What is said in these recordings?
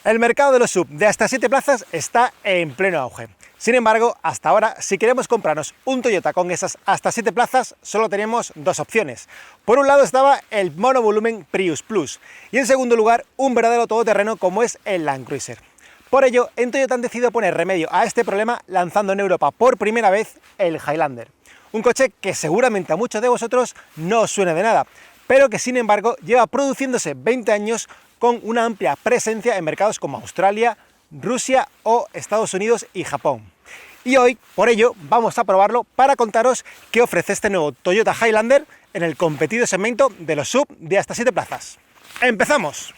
El mercado de los SUV de hasta 7 plazas está en pleno auge. Sin embargo, hasta ahora, si queremos comprarnos un Toyota con esas hasta 7 plazas, solo tenemos dos opciones. Por un lado estaba el monovolumen Prius Plus y en segundo lugar, un verdadero todoterreno como es el Land Cruiser. Por ello, en Toyota han decidido poner remedio a este problema lanzando en Europa por primera vez el Highlander. Un coche que seguramente a muchos de vosotros no os suene de nada, pero que sin embargo lleva produciéndose 20 años con una amplia presencia en mercados como Australia, Rusia o Estados Unidos y Japón. Y hoy, por ello, vamos a probarlo para contaros qué ofrece este nuevo Toyota Highlander en el competido segmento de los SUV de hasta 7 plazas. ¡Empezamos!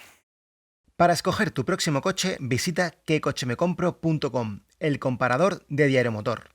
Para escoger tu próximo coche, visita quecochemecompro.com, el comparador de Diario Motor.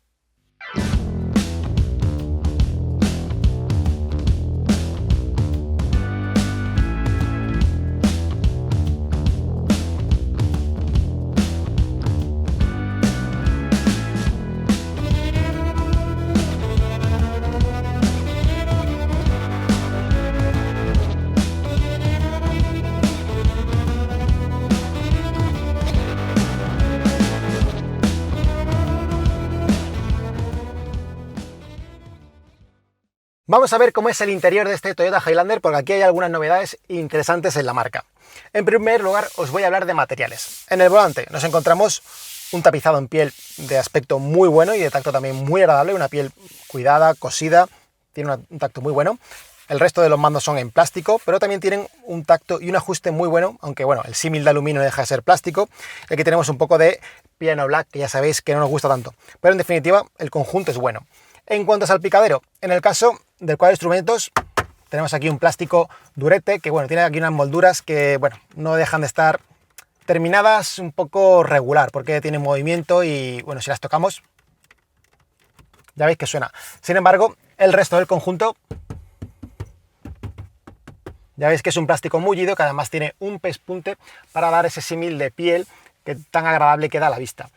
Vamos a ver cómo es el interior de este Toyota Highlander, porque aquí hay algunas novedades interesantes en la marca. En primer lugar, os voy a hablar de materiales. En el volante nos encontramos un tapizado en piel de aspecto muy bueno y de tacto también muy agradable, una piel cuidada, cosida, tiene un tacto muy bueno. El resto de los mandos son en plástico, pero también tienen un tacto y un ajuste muy bueno, aunque bueno, el símil de aluminio deja de ser plástico. Y aquí tenemos un poco de piano black, que ya sabéis que no nos gusta tanto, pero en definitiva el conjunto es bueno. En cuanto a salpicadero, en el caso del cuadro de instrumentos tenemos aquí un plástico durete que bueno, tiene aquí unas molduras que bueno, no dejan de estar terminadas un poco regular porque tiene movimiento y bueno, si las tocamos ya veis que suena. Sin embargo, el resto del conjunto ya veis que es un plástico mullido que además tiene un pespunte para dar ese símil de piel que tan agradable queda a la vista.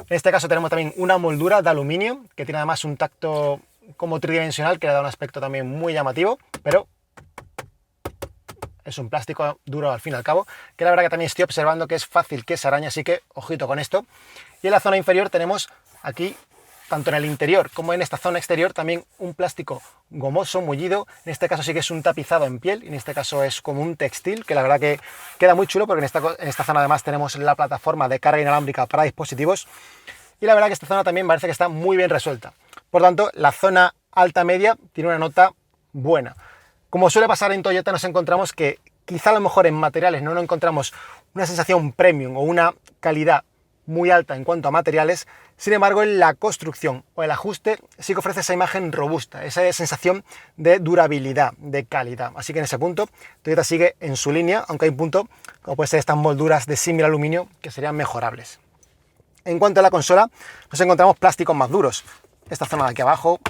En este caso tenemos también una moldura de aluminio que tiene además un tacto como tridimensional que le da un aspecto también muy llamativo, pero es un plástico duro al fin y al cabo, que la verdad que también estoy observando que es fácil que se arañe, así que ojito con esto. Y en la zona inferior tenemos aquí, tanto en el interior como en esta zona exterior, también un plástico gomoso, mullido. En este caso sí que es un tapizado en piel, y en este caso es como un textil, que la verdad que queda muy chulo, porque en esta zona además tenemos la plataforma de carga inalámbrica para dispositivos, y la verdad que esta zona también parece que está muy bien resuelta. Por tanto, la zona alta-media tiene una nota buena. Como suele pasar en Toyota, nos encontramos que quizá a lo mejor en materiales no encontramos una sensación premium o una calidad muy alta en cuanto a materiales. Sin embargo, en la construcción o el ajuste sí que ofrece esa imagen robusta, esa sensación de durabilidad, de calidad. Así que en ese punto Toyota sigue en su línea, aunque hay un punto como puede ser estas molduras de símil aluminio que serían mejorables. En cuanto a la consola, nos encontramos plásticos más duros. Esta zona de aquí abajo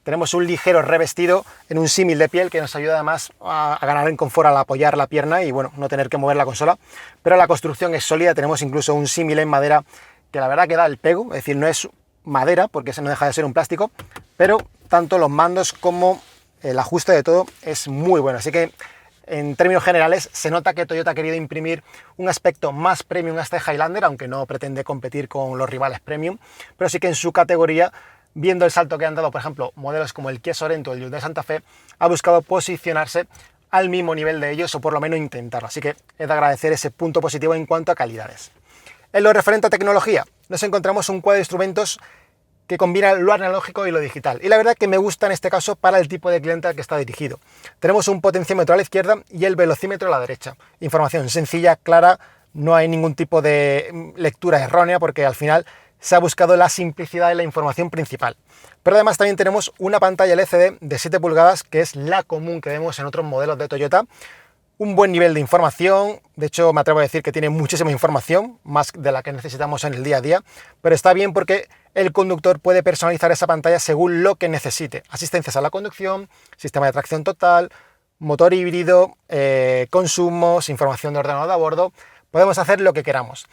tenemos un ligero revestido en un símil de piel que nos ayuda además a ganar en confort al apoyar la pierna y bueno, no tener que mover la consola, pero la construcción es sólida. Tenemos incluso un símil en madera que la verdad que da el pego, es decir, no es madera porque eso no deja de ser un plástico, pero tanto los mandos como el ajuste de todo es muy bueno, así que en términos generales se nota que Toyota ha querido imprimir un aspecto más premium a este Highlander, aunque no pretende competir con los rivales premium, pero sí que en su categoría, viendo el salto que han dado, por ejemplo, modelos como el Kia Sorento o el Hyundai Santa Fe, ha buscado posicionarse al mismo nivel de ellos, o por lo menos intentarlo. Así que es de agradecer ese punto positivo en cuanto a calidades. En lo referente a tecnología, nos encontramos un cuadro de instrumentos que combina lo analógico y lo digital. Y la verdad que me gusta en este caso para el tipo de cliente al que está dirigido. Tenemos un potenciómetro a la izquierda y el velocímetro a la derecha. Información sencilla, clara, no hay ningún tipo de lectura errónea porque al final se ha buscado la simplicidad de la información principal. Pero además también tenemos una pantalla LCD de 7 pulgadas, que es la común que vemos en otros modelos de Toyota. Un buen nivel de información, de hecho me atrevo a decir que tiene muchísima información, más de la que necesitamos en el día a día, pero está bien porque el conductor puede personalizar esa pantalla según lo que necesite. Asistencias a la conducción, sistema de tracción total, motor híbrido, consumos, información de ordenador a bordo, podemos hacer lo que queramos.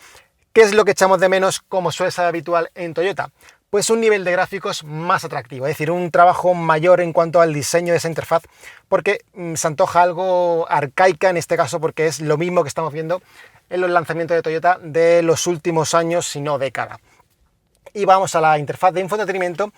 ¿Qué es lo que echamos de menos como suele ser habitual en Toyota? pues un nivel de gráficos más atractivo, es decir, un trabajo mayor en cuanto al diseño de esa interfaz, porque se antoja algo arcaica en este caso, porque es lo mismo que estamos viendo en los lanzamientos de Toyota de los últimos años, si no década. Y vamos a la interfaz de infoentretenimiento,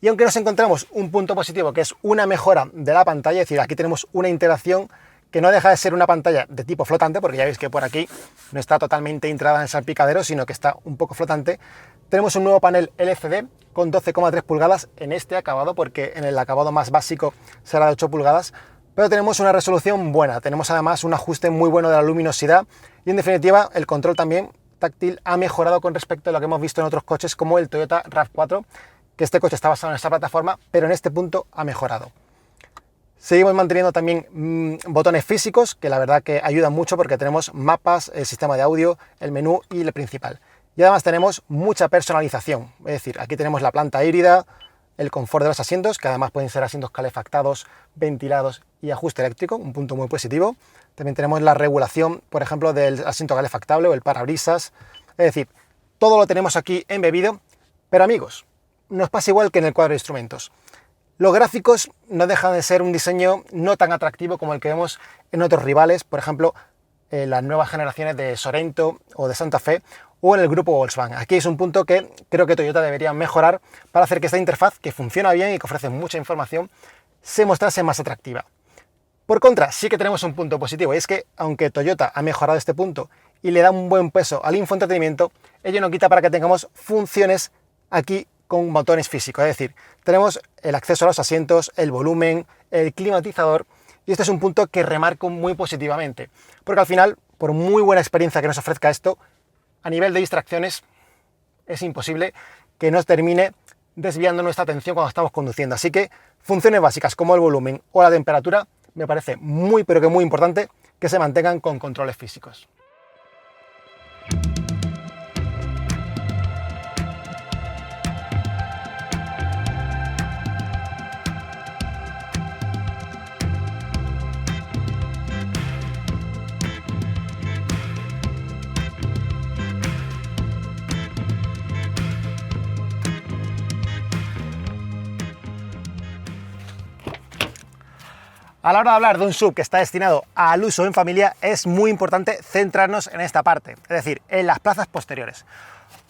y aunque nos encontramos un punto positivo, que es una mejora de la pantalla, es decir, aquí tenemos una integración que no deja de ser una pantalla de tipo flotante, porque ya veis que por aquí no está totalmente integrada en el salpicadero, sino que está un poco flotante. Tenemos un nuevo panel LCD con 12,3 pulgadas en este acabado, porque en el acabado más básico será de 8 pulgadas, pero tenemos una resolución buena, tenemos además un ajuste muy bueno de la luminosidad y en definitiva el control también táctil ha mejorado con respecto a lo que hemos visto en otros coches como el Toyota RAV4, que este coche está basado en esta plataforma, pero en este punto ha mejorado. Seguimos manteniendo también botones físicos, que la verdad que ayudan mucho porque tenemos mapas, el sistema de audio, el menú y el principal. Y además tenemos mucha personalización, es decir, aquí tenemos la planta híbrida, el confort de los asientos, que además pueden ser asientos calefactados, ventilados y ajuste eléctrico, un punto muy positivo. También tenemos la regulación, por ejemplo, del asiento calefactable o el parabrisas. Es decir, todo lo tenemos aquí embebido, pero amigos, nos pasa igual que en el cuadro de instrumentos. Los gráficos no dejan de ser un diseño no tan atractivo como el que vemos en otros rivales, por ejemplo, las nuevas generaciones de Sorento o de Santa Fe o en el grupo Volkswagen. Aquí es un punto que creo que Toyota debería mejorar para hacer que esta interfaz, que funciona bien y que ofrece mucha información, se mostrase más atractiva. Por contra, sí que tenemos un punto positivo, y es que aunque Toyota ha mejorado este punto y le da un buen peso al infoentretenimiento, ello no quita para que tengamos funciones aquí con botones físicos, es decir, tenemos el acceso a los asientos, el volumen, el climatizador, y este es un punto que remarco muy positivamente, porque al final, por muy buena experiencia que nos ofrezca esto, a nivel de distracciones es imposible que nos termine desviando nuestra atención cuando estamos conduciendo. Así que funciones básicas como el volumen o la temperatura me parece muy pero que muy importante que se mantengan con controles físicos. A la hora de hablar de un SUV que está destinado al uso en familia, es muy importante centrarnos en esta parte, es decir, en las plazas posteriores.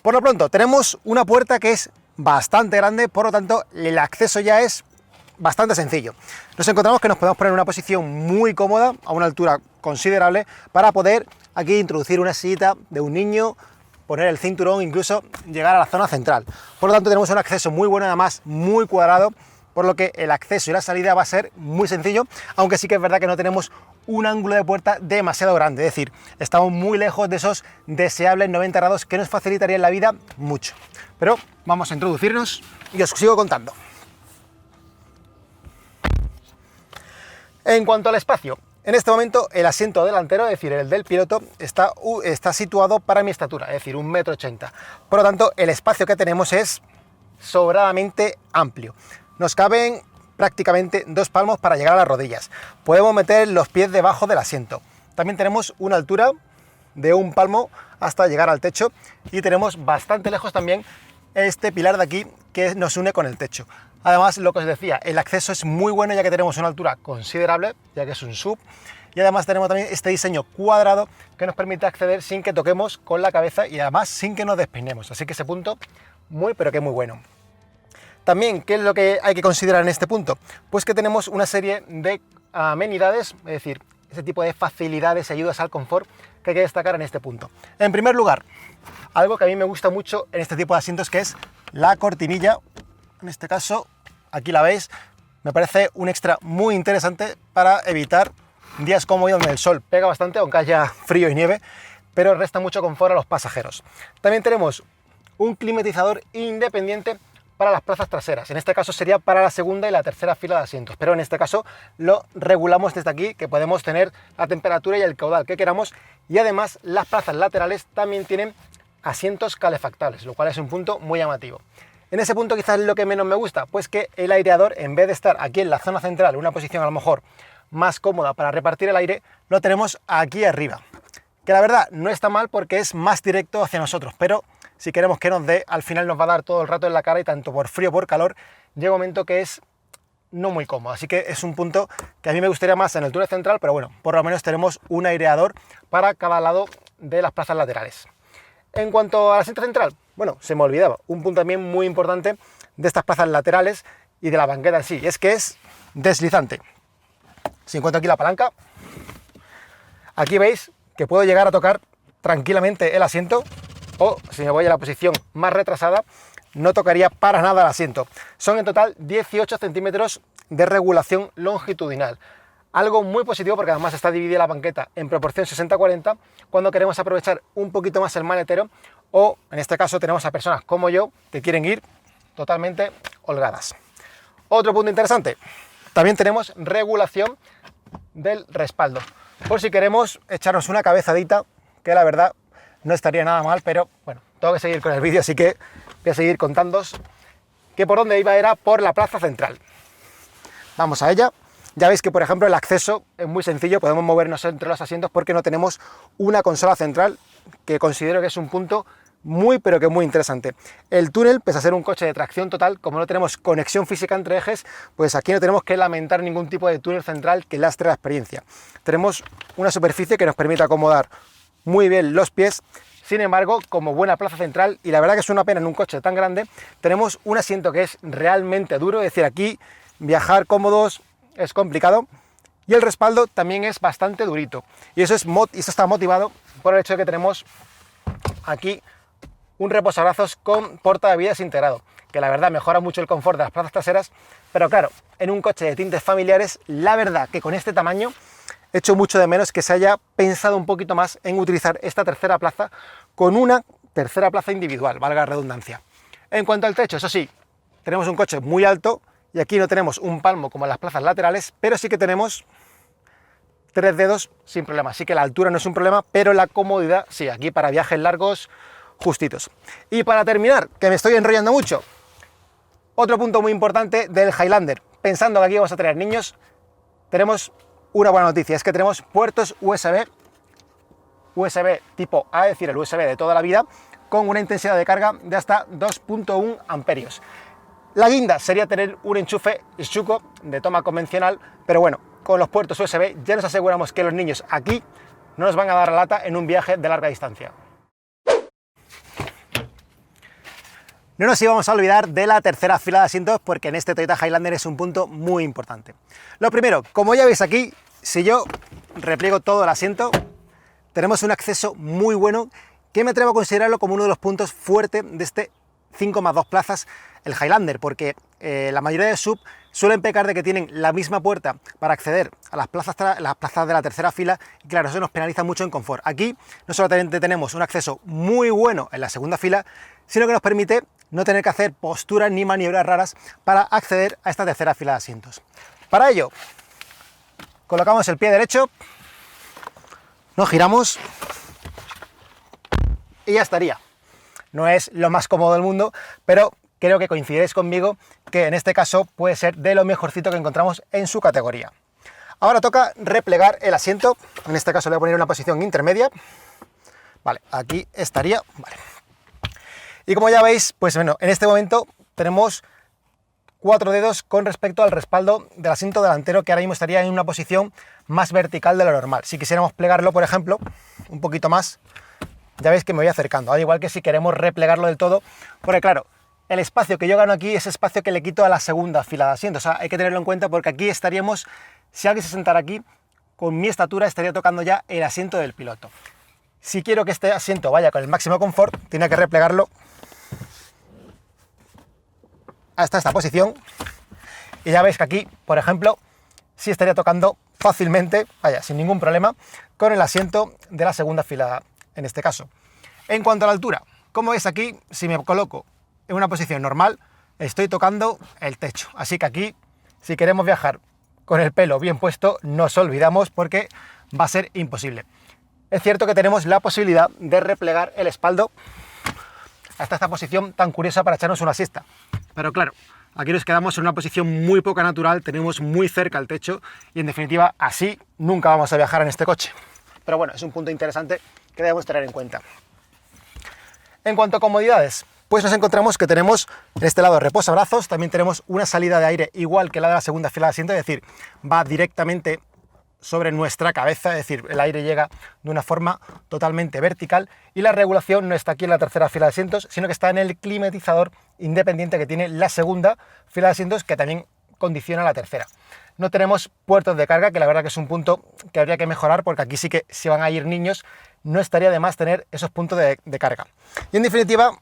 Por lo pronto, tenemos una puerta que es bastante grande, por lo tanto, el acceso ya es bastante sencillo. Nos encontramos que nos podemos poner en una posición muy cómoda, a una altura considerable, para poder aquí introducir una sillita de un niño, poner el cinturón, incluso llegar a la zona central. Por lo tanto, tenemos un acceso muy bueno, además muy cuadrado, por lo que el acceso y la salida va a ser muy sencillo, aunque sí que es verdad que no tenemos un ángulo de puerta demasiado grande, es decir, estamos muy lejos de esos deseables 90 grados que nos facilitarían la vida mucho. Pero vamos a introducirnos y os sigo contando. En cuanto al espacio, en este momento el asiento delantero, es decir, el del piloto, está situado para mi estatura, es decir, 1,80 m. Por lo tanto, el espacio que tenemos es sobradamente amplio. Nos caben prácticamente 2 palmos para llegar a las rodillas. Podemos meter los pies debajo del asiento. También tenemos una altura de 1 palmo hasta llegar al techo y tenemos bastante lejos también este pilar de aquí que nos une con el techo. Además, lo que os decía, el acceso es muy bueno ya que tenemos una altura considerable, ya que es un SUV, y además tenemos también este diseño cuadrado que nos permite acceder sin que toquemos con la cabeza y además sin que nos despeinemos. Así que ese punto muy pero que muy bueno. También, ¿qué es lo que hay que considerar en este punto? Pues que tenemos una serie de amenidades, es decir, ese tipo de facilidades y ayudas al confort que hay que destacar en este punto. En primer lugar, algo que a mí me gusta mucho en este tipo de asientos, que es la cortinilla. En este caso, aquí la veis, me parece un extra muy interesante para evitar días como hoy donde el sol pega bastante, aunque haya frío y nieve, pero resta mucho confort a los pasajeros. También tenemos un climatizador independiente para las plazas traseras, en este caso sería para la segunda y la tercera fila de asientos, pero en este caso lo regulamos desde aquí, que podemos tener la temperatura y el caudal que queramos, y además las plazas laterales también tienen asientos calefactables, lo cual es un punto muy llamativo. En ese punto quizás lo que menos me gusta, pues que el aireador, en vez de estar aquí en la zona central, en una posición a lo mejor más cómoda para repartir el aire, lo tenemos aquí arriba, que la verdad no está mal porque es más directo hacia nosotros, pero si queremos que nos dé, al final nos va a dar todo el rato en la cara y tanto por frío como por calor, llega un momento que es no muy cómodo. Así que es un punto que a mí me gustaría más en el túnel central, pero bueno, por lo menos tenemos un aireador para cada lado de las plazas laterales. En cuanto al asiento central, bueno, se me olvidaba, un punto también muy importante de estas plazas laterales y de la banqueta en sí, y es que es deslizante. Si encuentro aquí la palanca, aquí veis que puedo llegar a tocar tranquilamente el asiento, o si me voy a la posición más retrasada, no tocaría para nada el asiento. Son en total 18 centímetros de regulación longitudinal. Algo muy positivo porque además está dividida la banqueta en proporción 60-40 cuando queremos aprovechar un poquito más el maletero, o en este caso tenemos a personas como yo que quieren ir totalmente holgadas. Otro punto interesante, también tenemos regulación del respaldo, por si queremos echarnos una cabezadita, que la verdad no estaría nada mal, pero bueno, tengo que seguir con el vídeo, así que voy a seguir contándoos que por dónde iba era por la plaza central. Vamos a ella. Ya veis que, por ejemplo, el acceso es muy sencillo, podemos movernos entre los asientos porque no tenemos una consola central, que considero que es un punto muy, pero que muy interesante. El túnel, pese a ser un coche de tracción total, como no tenemos conexión física entre ejes, pues aquí no tenemos que lamentar ningún tipo de túnel central que lastre la experiencia. Tenemos una superficie que nos permite acomodar muy bien los pies. Sin embargo, como buena plaza central, y la verdad que es una pena en un coche tan grande, tenemos un asiento que es realmente duro, es decir, aquí viajar cómodos es complicado, y el respaldo también es bastante durito, y eso está motivado por el hecho de que tenemos aquí un reposabrazos con portabebidas integrado, que la verdad mejora mucho el confort de las plazas traseras, pero claro, en un coche de tintes familiares, la verdad que con este tamaño echo mucho de menos que se haya pensado un poquito más en utilizar esta tercera plaza con una tercera plaza individual, valga la redundancia. En cuanto al techo, eso sí, tenemos un coche muy alto, y aquí no tenemos un palmo como en las plazas laterales, pero sí que tenemos 3 dedos sin problema. Así que la altura no es un problema, pero la comodidad sí, aquí para viajes largos justitos. Y para terminar, que me estoy enrollando mucho, otro punto muy importante del Highlander. Pensando que aquí vamos a tener niños, tenemos una buena noticia, es que tenemos puertos USB tipo A, es decir, el USB de toda la vida, con una intensidad de carga de hasta 2.1 amperios. La guinda sería tener un enchufe Schuko de toma convencional, pero bueno, con los puertos USB ya nos aseguramos que los niños aquí no nos van a dar la lata en un viaje de larga distancia. No nos íbamos a olvidar de la tercera fila de asientos porque en este Toyota Highlander es un punto muy importante. Lo primero, como ya veis aquí, si yo repliego todo el asiento, tenemos un acceso muy bueno que me atrevo a considerarlo como uno de los puntos fuertes de este 5+2 plazas, el Highlander, porque la mayoría de SUV suelen pecar de que tienen la misma puerta para acceder a las plazas de la tercera fila, y claro, eso nos penaliza mucho en confort. Aquí no solamente tenemos un acceso muy bueno en la segunda fila, sino que nos permite no tener que hacer posturas ni maniobras raras para acceder a esta tercera fila de asientos. Para ello, colocamos el pie derecho, nos giramos y ya estaría. No es lo más cómodo del mundo, pero creo que coincidiréis conmigo que en este caso puede ser de lo mejorcito que encontramos en su categoría. Ahora toca replegar el asiento, en este caso le voy a poner una posición intermedia. Vale, aquí estaría. Vale. Y como ya veis, pues bueno, en este momento tenemos 4 dedos con respecto al respaldo del asiento delantero, que ahora mismo estaría en una posición más vertical de lo normal. Si quisiéramos plegarlo, por ejemplo, un poquito más, ya veis que me voy acercando, al igual que si queremos replegarlo del todo, porque claro, el espacio que yo gano aquí es espacio que le quito a la segunda fila de asientos. O sea, hay que tenerlo en cuenta porque aquí estaríamos, si alguien se sentara aquí, con mi estatura estaría tocando ya el asiento del piloto. Si quiero que este asiento vaya con el máximo confort, tiene que replegarlo hasta esta posición. Y ya veis que aquí, por ejemplo, sí estaría tocando fácilmente, vaya, sin ningún problema, con el asiento de la segunda fila en este caso. En cuanto a la altura, como veis aquí, si me coloco en una posición normal, estoy tocando el techo. Así que aquí, si queremos viajar con el pelo bien puesto, nos olvidamos porque va a ser imposible. Es cierto que tenemos la posibilidad de replegar el espaldo hasta esta posición tan curiosa para echarnos una siesta. Pero claro, aquí nos quedamos en una posición muy poca natural, tenemos muy cerca el techo y en definitiva así nunca vamos a viajar en este coche. Pero bueno, es un punto interesante que debemos tener en cuenta. En cuanto a comodidades, pues nos encontramos que tenemos en este lado reposabrazos, también tenemos una salida de aire igual que la de la segunda fila de asiento, es decir, va directamente sobre nuestra cabeza, es decir, el aire llega de una forma totalmente vertical y la regulación no está aquí en la tercera fila de asientos, sino que está en el climatizador independiente que tiene la segunda fila de asientos, que también condiciona la tercera. No tenemos puertos de carga, que la verdad que es un punto que habría que mejorar, porque aquí sí que si van a ir niños no estaría de más tener esos puntos de carga. Y en definitiva,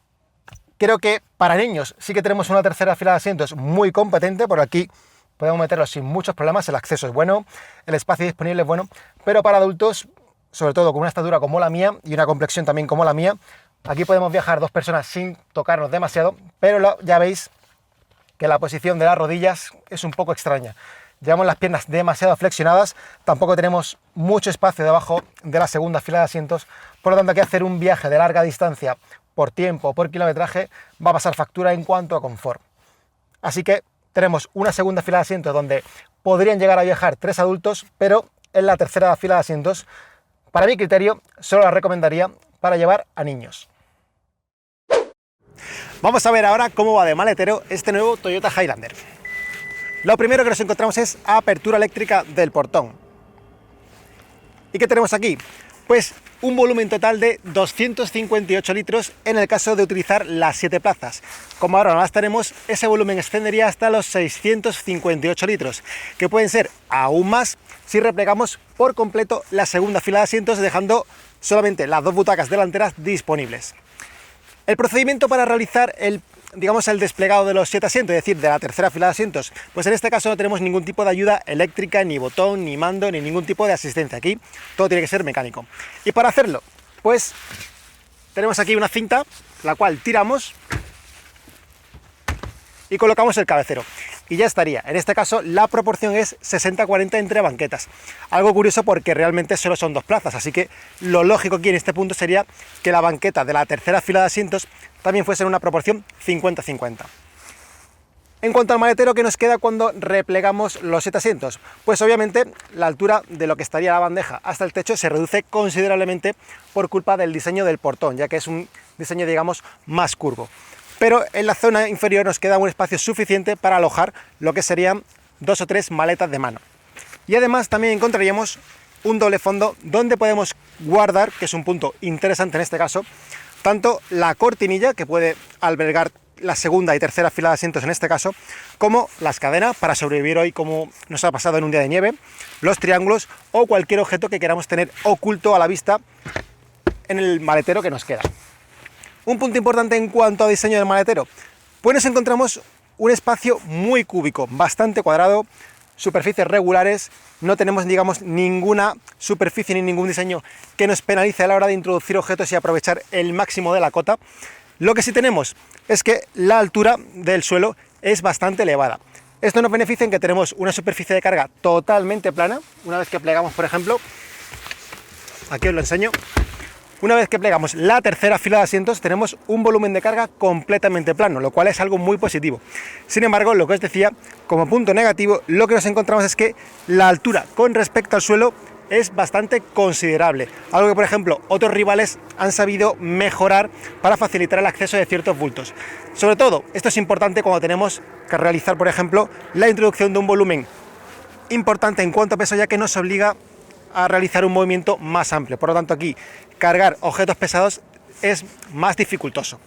creo que para niños sí que tenemos una tercera fila de asientos muy competente, por aquí podemos meterlos sin muchos problemas, el acceso es bueno, el espacio disponible es bueno, pero para adultos, sobre todo con una estatura como la mía y una complexión también como la mía, aquí podemos viajar dos personas sin tocarnos demasiado, pero ya veis que la posición de las rodillas es un poco extraña. Llevamos las piernas demasiado flexionadas, tampoco tenemos mucho espacio debajo de la segunda fila de asientos, por lo tanto aquí hacer un viaje de larga distancia por tiempo o por kilometraje va a pasar factura en cuanto a confort. Así que tenemos una segunda fila de asientos donde podrían llegar a viajar 3 adultos, pero en la tercera fila de asientos, para mi criterio, solo la recomendaría para llevar a niños. Vamos a ver ahora cómo va de maletero este nuevo Toyota Highlander. Lo primero que nos encontramos es apertura eléctrica del portón. ¿Y qué tenemos aquí? Pues un volumen total de 258 litros en el caso de utilizar las 7 plazas. Como ahora no las tenemos, ese volumen extendería hasta los 658 litros, que pueden ser aún más si replegamos por completo la segunda fila de asientos, dejando solamente las 2 butacas delanteras disponibles. El procedimiento para realizar el desplegado de los 7 asientos, es decir, de la tercera fila de asientos, pues en este caso no tenemos ningún tipo de ayuda eléctrica, ni botón, ni mando, ni ningún tipo de asistencia. Aquí todo tiene que ser mecánico. Y para hacerlo, pues tenemos aquí una cinta, la cual tiramos y colocamos el cabecero. Y ya estaría. En este caso la proporción es 60-40 entre banquetas. Algo curioso porque realmente solo son 2 plazas, así que lo lógico aquí en este punto sería que la banqueta de la tercera fila de asientos también fuese en una proporción 50-50. En cuanto al maletero, ¿qué nos queda cuando replegamos los 7 asientos? Pues obviamente la altura de lo que estaría la bandeja hasta el techo se reduce considerablemente por culpa del diseño del portón, ya que es un diseño, digamos, más curvo. Pero en la zona inferior nos queda un espacio suficiente para alojar lo que serían 2 o 3 maletas de mano. Y además también encontraríamos un doble fondo donde podemos guardar, que es un punto interesante en este caso, tanto la cortinilla, que puede albergar la segunda y tercera fila de asientos en este caso, como las cadenas para sobrevivir hoy como nos ha pasado en un día de nieve, los triángulos o cualquier objeto que queramos tener oculto a la vista en el maletero que nos queda. Un punto importante en cuanto a diseño del maletero, pues nos encontramos un espacio muy cúbico, bastante cuadrado, superficies regulares, no tenemos, digamos, ninguna superficie ni ningún diseño que nos penalice a la hora de introducir objetos y aprovechar el máximo de la cota. Lo que sí tenemos es que la altura del suelo es bastante elevada. Esto nos beneficia en que tenemos una superficie de carga totalmente plana. Una vez que plegamos, por ejemplo, aquí os lo enseño. Una vez que plegamos la tercera fila de asientos tenemos un volumen de carga completamente plano, lo cual es algo muy positivo. Sin embargo, lo que os decía, como punto negativo, lo que nos encontramos es que la altura con respecto al suelo es bastante considerable, algo que por ejemplo otros rivales han sabido mejorar para facilitar el acceso de ciertos bultos. Sobre todo, esto es importante cuando tenemos que realizar, por ejemplo, la introducción de un volumen importante en cuanto a peso, ya que nos obliga a realizar un movimiento más amplio. Por lo tanto, aquí cargar objetos pesados es más dificultoso.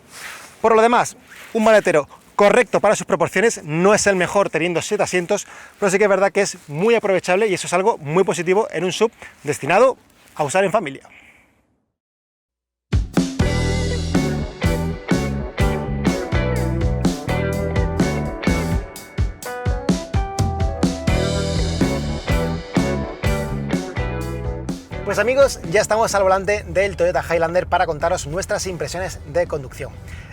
Por lo demás, un maletero correcto para sus proporciones, no es el mejor teniendo 7 asientos, pero sí que es verdad que es muy aprovechable y eso es algo muy positivo en un SUV destinado a usar en familia. Pues amigos, ya estamos al volante del Toyota Highlander para contaros nuestras impresiones de conducción.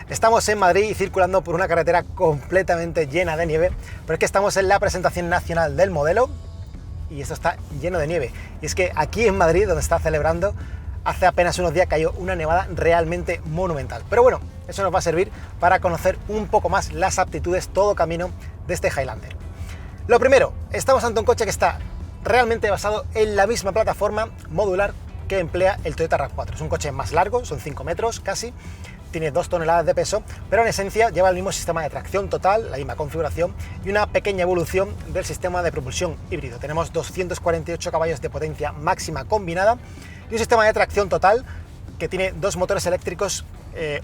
Estamos en Madrid y circulando por una carretera completamente llena de nieve, pero es que estamos en la presentación nacional del modelo y esto está lleno de nieve. Y es que aquí en Madrid, donde está celebrando, hace apenas unos días cayó una nevada realmente monumental. Pero bueno, eso nos va a servir para conocer un poco más las aptitudes todo camino de este Highlander. Lo primero, estamos ante un coche que está realmente basado en la misma plataforma modular que emplea el Toyota RAV4. Es un coche más largo, son 5 metros casi, tiene 2 toneladas de peso, pero en esencia lleva el mismo sistema de tracción total, la misma configuración y una pequeña evolución del sistema de propulsión híbrido. Tenemos 248 caballos de potencia máxima combinada y un sistema de tracción total que tiene 2 motores eléctricos,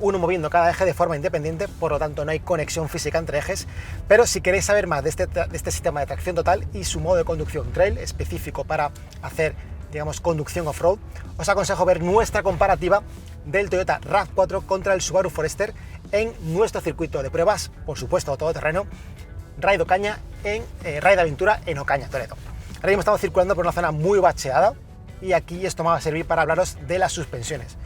uno moviendo cada eje de forma independiente, por lo tanto no hay conexión física entre ejes. Pero si queréis saber más de este sistema de tracción total y su modo de conducción trail específico para hacer, digamos, conducción off-road, os aconsejo ver nuestra comparativa del Toyota RAV4 contra el Subaru Forester en nuestro circuito de pruebas, por supuesto todoterreno, Ride Ocaña en Ride Aventura en Ocaña, Toledo. Ahora mismo estamos circulando por una zona muy bacheada y aquí esto me va a servir para hablaros de las suspensiones.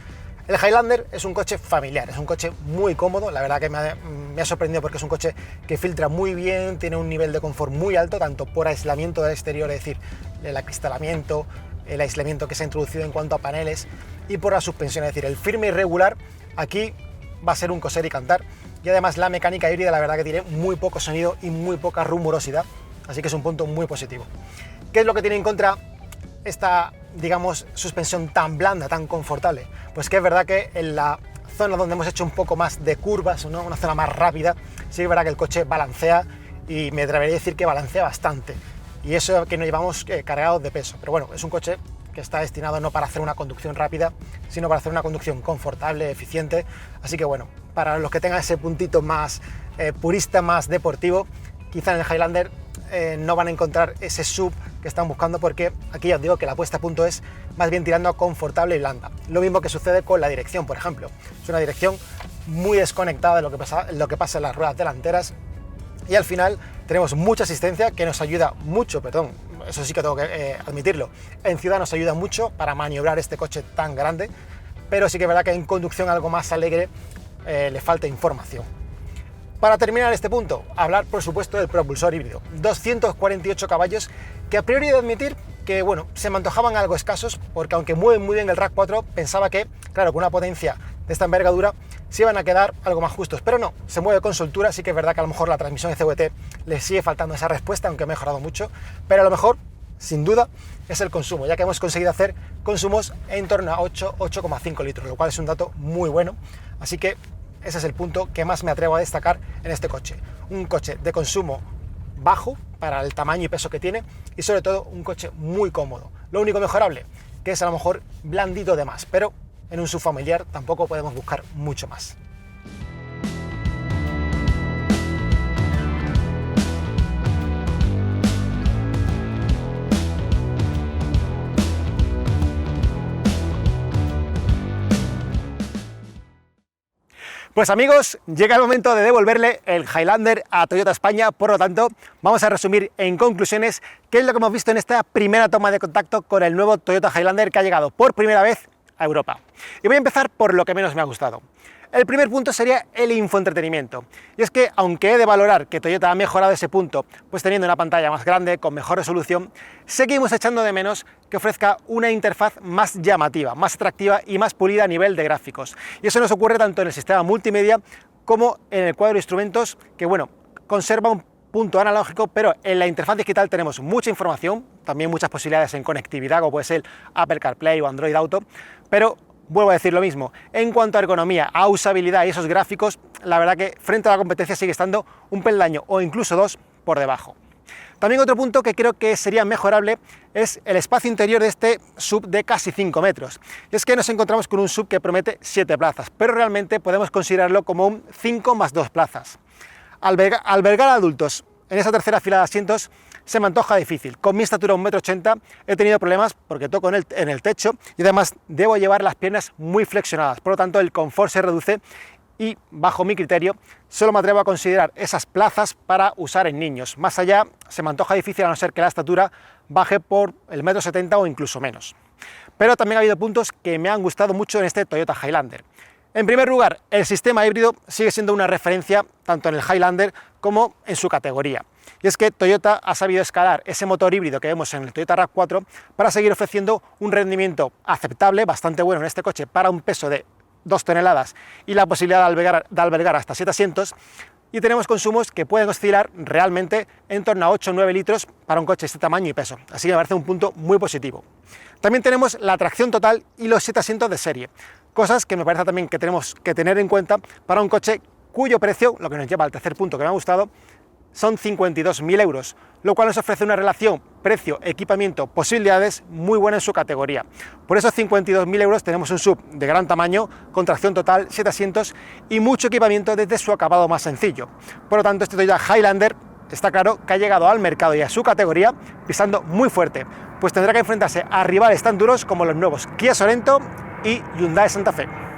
El Highlander es un coche familiar, es un coche muy cómodo, la verdad que me ha sorprendido porque es un coche que filtra muy bien, tiene un nivel de confort muy alto, tanto por aislamiento del exterior, es decir, el acristalamiento, el aislamiento que se ha introducido en cuanto a paneles, y por la suspensión, es decir, el firme y regular aquí va a ser un coser y cantar, y además la mecánica híbrida la verdad que tiene muy poco sonido y muy poca rumorosidad, así que es un punto muy positivo. ¿Qué es lo que tiene en contra esta, digamos, suspensión tan blanda, tan confortable? Pues que es verdad que en la zona donde hemos hecho un poco más de curvas, ¿no?, una zona más rápida, sí que es verdad que el coche balancea, y me atrevería a decir que balancea bastante, y eso que no llevamos cargados de peso, pero bueno, es un coche que está destinado no para hacer una conducción rápida, sino para hacer una conducción confortable, eficiente, así que bueno, para los que tengan ese puntito más purista, más deportivo, quizá en el Highlander no van a encontrar ese sub que están buscando, porque aquí ya os digo que la puesta a punto es más bien tirando a confortable y blanda. Lo mismo que sucede con la dirección, por ejemplo. Es una dirección muy desconectada de lo que pasa en las ruedas delanteras, y al final tenemos mucha asistencia que nos ayuda mucho, perdón, eso sí que tengo que admitirlo, en ciudad nos ayuda mucho para maniobrar este coche tan grande, pero sí que es verdad que en conducción algo más alegre le falta información. Para terminar este punto, hablar por supuesto del propulsor híbrido. 248 caballos que a priori he de admitir que, bueno, se me antojaban algo escasos, porque aunque mueven muy bien el RAV4, pensaba que, claro, con una potencia de esta envergadura se iban a quedar algo más justos, pero no, se mueve con soltura. Sí que es verdad que a lo mejor la transmisión de CVT le sigue faltando esa respuesta, aunque ha mejorado mucho, pero a lo mejor, sin duda, es el consumo, ya que hemos conseguido hacer consumos en torno a 8,5 litros, lo cual es un dato muy bueno, así que ese es el punto que más me atrevo a destacar en este coche. Un coche de consumo bajo para el tamaño y peso que tiene, y sobre todo un coche muy cómodo. Lo único mejorable, que es a lo mejor blandito de más, pero en un subfamiliar tampoco podemos buscar mucho más. Pues amigos, llega el momento de devolverle el Highlander a Toyota España, por lo tanto vamos a resumir en conclusiones qué es lo que hemos visto en esta primera toma de contacto con el nuevo Toyota Highlander que ha llegado por primera vez a Europa. Y voy a empezar por lo que menos me ha gustado. El primer punto sería el infoentretenimiento, y es que aunque he de valorar que Toyota ha mejorado ese punto, pues teniendo una pantalla más grande, con mejor resolución, seguimos echando de menos que ofrezca una interfaz más llamativa, más atractiva y más pulida a nivel de gráficos. Y eso nos ocurre tanto en el sistema multimedia como en el cuadro de instrumentos, que bueno, conserva un punto analógico, pero en la interfaz digital tenemos mucha información, también muchas posibilidades en conectividad, como puede ser Apple CarPlay o Android Auto, pero vuelvo a decir lo mismo, en cuanto a ergonomía, a usabilidad y esos gráficos, la verdad que frente a la competencia sigue estando un peldaño o incluso dos por debajo. También otro punto que creo que sería mejorable es el espacio interior de este SUV de casi 5 metros. Y es que nos encontramos con un SUV que promete 7 plazas, pero realmente podemos considerarlo como un 5 más 2 plazas. Albergar a adultos en esa tercera fila de asientos se me antoja difícil. Con mi estatura 1,80 m he tenido problemas porque toco en el techo, y además debo llevar las piernas muy flexionadas, por lo tanto el confort se reduce, y bajo mi criterio solo me atrevo a considerar esas plazas para usar en niños. Más allá se me antoja difícil, a no ser que la estatura baje por el 1,70 m o incluso menos. Pero también ha habido puntos que me han gustado mucho en este Toyota Highlander. En primer lugar, el sistema híbrido sigue siendo una referencia tanto en el Highlander como en su categoría. Y es que Toyota ha sabido escalar ese motor híbrido que vemos en el Toyota RAV4 para seguir ofreciendo un rendimiento aceptable, bastante bueno en este coche para un peso de 2 toneladas y la posibilidad de albergar hasta 7 asientos, y tenemos consumos que pueden oscilar realmente en torno a 8 o 9 litros para un coche de este tamaño y peso, así que me parece un punto muy positivo. También tenemos la tracción total y los 7 asientos de serie. Cosas que me parece también que tenemos que tener en cuenta para un coche cuyo precio, lo que nos lleva al tercer punto que me ha gustado, son 52.000 euros, lo cual nos ofrece una relación precio, equipamiento, posibilidades muy buena en su categoría. Por esos 52.000 euros tenemos un SUV de gran tamaño, con tracción total, 7 asientos y mucho equipamiento desde su acabado más sencillo. Por lo tanto, este Toyota Highlander está claro que ha llegado al mercado y a su categoría pisando muy fuerte, pues tendrá que enfrentarse a rivales tan duros como los nuevos Kia Sorento y Hyundai Santa Fe.